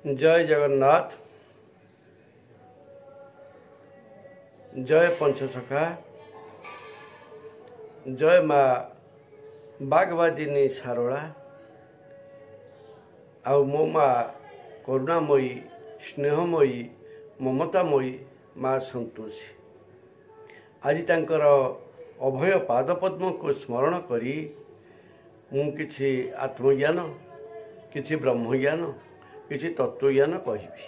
जय जगन्नाथ, जय पंचसखा, जय माँ बागवादिनी सारोला आउ मो माँ करुणामयी स्नेहमयी ममतामयी माँ संतोषी। आज तांकर अभय पादपद्म को स्मरण करी मु किछि आत्मज्ञान, किछि ब्रह्मज्ञान, किछि तत्वज्ञान कहिबी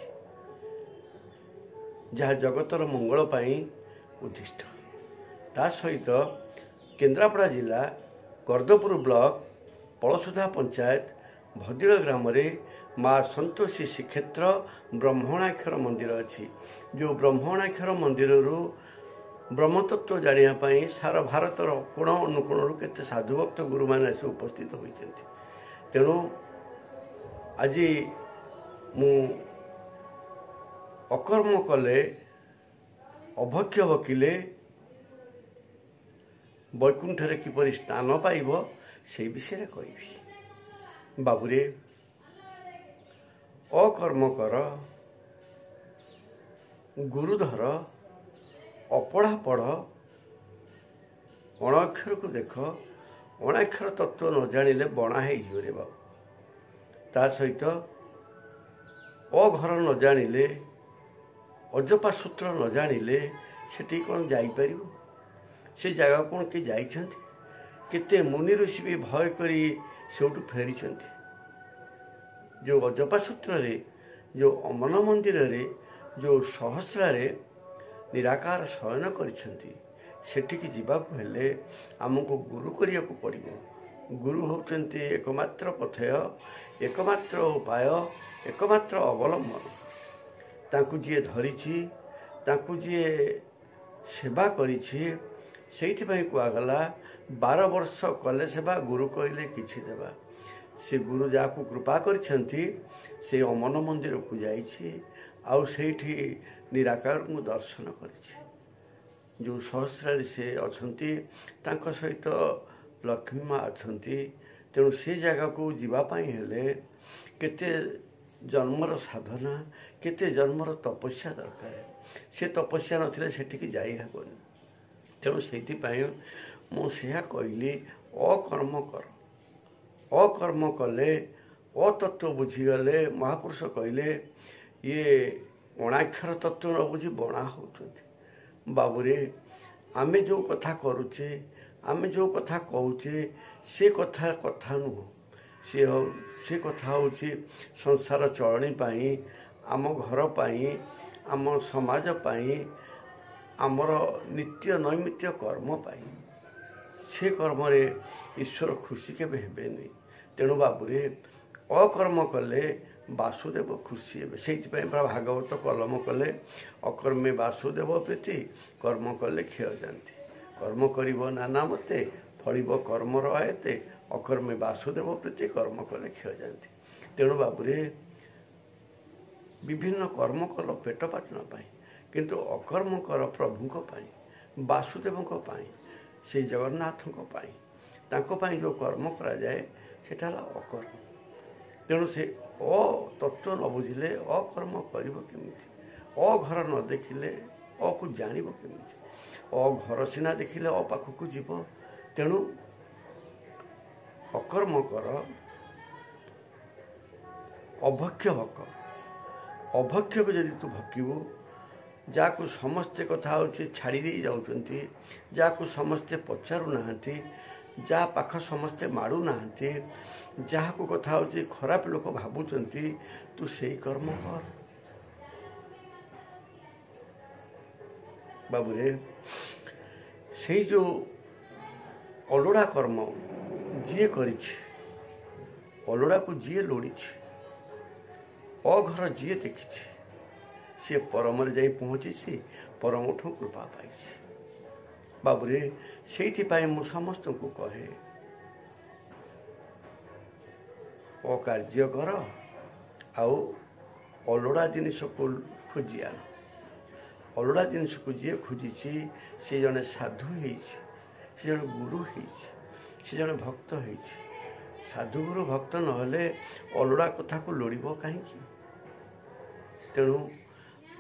जहाँ जगतर मंगल पाई उद्दिष्ट। ता सहित केन्द्रापड़ा जिला गर्दपुर ब्लॉक पलसुधा पंचायत भदिड़ ग्राम रे माँ संतोषी श्रीक्षेत्र ब्रह्मणाक्षर मंदिर अच्छी। जो ब्रह्मणाक्षर मंदिर ब्रह्मतत्व जानापी सारा भारतर कोण अनुकोण केते साधुभक्त गुरु मैंने आसी उपस्थित होती। तेणु आज मु अकर्म कले अभक्ष्य भकिले वैकुंठ रे किपरि स्थान पाइब से विषय कहबी। बाबुरे अकर्म कर, गुरुधर, अपढ़ा पढ़, अणाक्षर को देख, अणाक्षर तत्व न जानिले बणा है रे बाबू। ता सहित अघर न जानिले, अजपा सूत्र न जानिले सेठी कौन जापर से जगह कौन किए जाइछन्ति। केते मुनि ऋषि भी भय करी सेठू फेरी। जो अजपा सूत्र रे, जो अमन मंदिर रे, जो सहस्रा रे निराकार शयन करिछन्ति सेठिकी जीवाकु हेले आमको गुरु करिया को पड़िबो। गुरु होचन्ति एकमात्र पथय, एकमात्र उपाय, एकमात्र अवलंबन। तांकु जी धरिछि, तांकु जी सेवा करिछि, सेइथिपई कुआगला 12 वर्ष कले सेवा गुरु कहले किछि देबा। से गुरु जाकु कृपा करिछन्ति से अमन मंदिर को जाइछि आउ सेठी निराकार को दर्शन करिछि। जो सहस्रारी से अछन्ति तांको सहित लक्ष्मी माँ अछन्ति। तेणु से जगह को जीवा पाई हेले केते जन्मर साधना, केते जन्मर तपस्या दरकार। से तपस्या नथिले सेठिकी जाई हेबनी। तेणु सेइथिपई मु सेहा कहली अकर्म कर। अकर्म कले अतत्व बुझीगले महापुरुष कहले ये अणाक्षर तत्व न बुझी बणा होउछन्ति। बाबुरे आमे जो कथा करूचे, आमे जो कथा कहूचे से कथा कथा नुह। से कथा होची संसार चलणी पाई, आम घर पाई, आम समाज पाई, आमर नित्य नैमित्य कर्म पाई। से कर्म रे ईश्वर खुशी केबे हेबे नहीं। तेणु बाबुरे अकर्म कले वासुदेव खुशी हे। से भागवत कलम कले अकर्मे वासुदेव प्रीति, कर्म कले क्षय जानती। कर्म करिब नाना मते, फलिब कर्मर आयते, अकर्मे वासुदेव प्रीति, कर्म कले क्षय जानती। तेणु बाबुरे विभिन्न कर्म कल पेट पाटन पाई, किंतु अकर्म कर प्रभुंक पाई, वासुदेवंक पाई, से जगन्नाथंक पाई। तांको पाई जो कर्म करा जाए सेटा अकर्म। तेणु से तत्व न बुझिले अकर्म करिब केमिति। अघर न देखिले अ को जानिब केमिति। अघर सिना देखिले अ पाखकु जीव। तेणु अकर्म कर, अभक्ष्य भक। अभक्ष्य को यदि तू भकिबू, जाकु समस्ते कथा होची छाड़ी दे जाउचंती, जाकु समस्ते पचारू नाहंती, जा पाख समस्ते माड़ू नाहंती, जहाँ को कथा होची खराब लोक भाबुचंती, तू सेई कर्म कर। बाबुरे से जो अलोड़ा कर्म जी करिछि, अलोड़ा को जी लोड़ीछि, अघर जी देखिछि, से परम जाई पहुँची, परमठू कृपा पाई। बाबुरे से मु समस्त को कहे अकार्य कर आउ अलोड़ा जिनिस को खोजी आन। अलोड़ा जिनिस को जी खोजी से जड़े साधु है, से जड़े गुरु है, से जड़े भक्त है। साधु गुरु भक्त नहले अलोड़ा कथा को लोड़ब कहीं। तेणु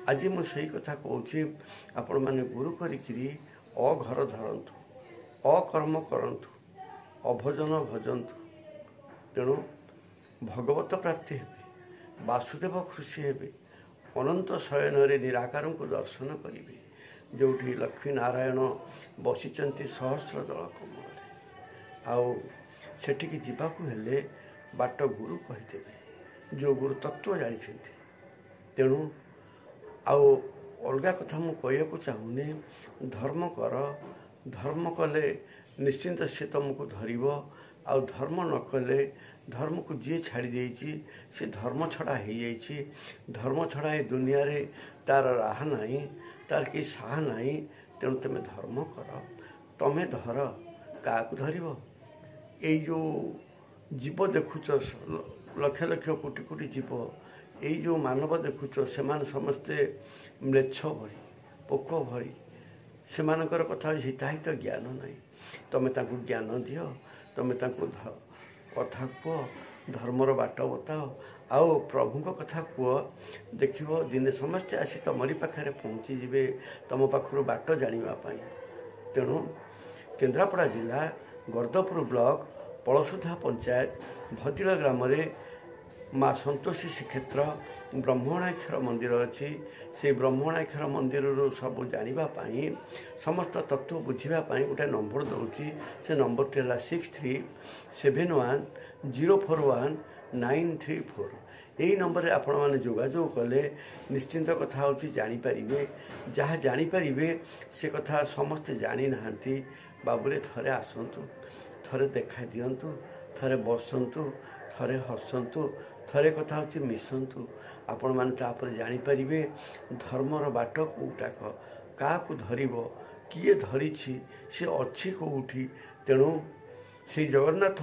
आज मुझे कथा कहूँ आपण मैंने गुरु करी अघर धरतु अकर्म करतु अभजन भजतु तेणु भगवत प्राप्ति हे वासुदेव खुशी हे अनंत शयन निराकार को दर्शन करेंगे जो लक्ष्मी नारायण बसीचंती सहस्र दल कमल आउ सेठिकी जीवाकू हेले बाट गुरु कहीदेवे जो गुरु तत्व जानी तेणु आउ अलगा कथा मु कहू चाहूनी धर्म कर धर्म कले निश्चिंत से तुमको धरब आउ धर्म न कले धर्म को जी छाड़ी देछि से धर्म छड़ा हो जाइछि धर्म छड़ा ए दुनिया रे तार राह नहीं तार कि साह नहीं तेणु तुम धर्म कर तमें धर क्या धरब ये जो जीव देखुच लक्ष लक्ष कोटि कोटि जीव ये जो मानव देखुच से समस्ते म्लेच्छ भरी पोक भरी से कथा हिताहित ज्ञान ना तुम ज्ञान दियो तुम कथा कह धर्मर बाट बताओ आओ प्रभु कथा कह देख दिने समस्ते आसी तुमरी पाखे पहुँची जे तुम पाखर बाट जानापी तेणु केन्द्रापड़ा जिला गर्दपुर ब्लॉक पलसुधा पंचायत भदिल ग्राम माँ संतोषी श्रीक्षेत्र ब्रह्मणाक्षर मंदिर अच्छी से ब्रह्मणाक्षर मंदिर सब जानापी समस्त तत्व बुझापी गोटे नंबर दूसरी से नंबर टी है 6371041934 यही नंबर आपण मैंने जोगाजोग कले निश्चिंत कथा हूँ जानीपारे जहाँ जानीपारे से कथा समस्ते जानी ना बाबूरे थरे आसतु थरे देखा दिंतु थरे बसतु थरे हसतु थरे कथा हूँ मिशंतु आपण मैंने तापर जानीपारे धर्मर बाट कौटाक क्या धरब किए धरी सी अच्छी कौटी तेणु से जगन्नाथ